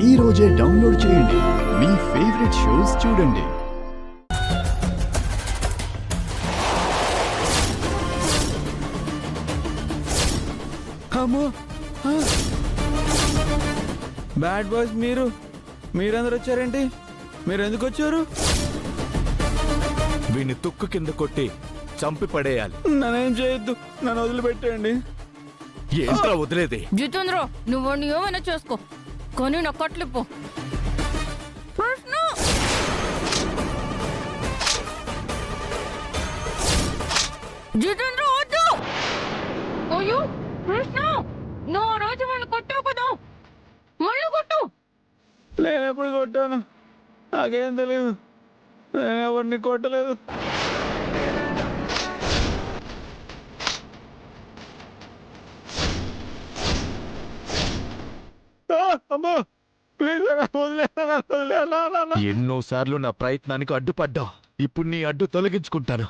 ఈ రోజే డౌన్లోడ్ చేయండి. మీ ఫేవరెట్ షోస్ చూడండి. అమ్మో, బ్యాడ్ బాయ్స్ మీరందరూ వచ్చారేంటి? మీరు ఎందుకు వచ్చారు? వీడిని తుక్కు కింద కొట్టి చంపి పడేయాలి. నన్నేం చేయొద్దు, నన్ను వదిలిపెట్టండి. ఏంట్రా వదిలేది? జితేంద్ర, నువ్వు ఏమైనా చేసుకో, కానీ నా కట్లిప్పు. జితేంద్ర వద్దు. అయ్యో కృష్ణ, నువ్వు రోజు వాళ్ళు కొట్టావు కదా, మళ్ళీ కొట్టు. నేను ఎప్పుడు కొట్టాను? నాకేం తెలియదు, నేను ఎవరిని కొట్టలేదు. అమ్మో, ఎన్నోసార్లు నా ప్రయత్నానికి అడ్డుపడ్డావు. ఇప్పుడు నీ అడ్డు తొలగించుకుంటాను.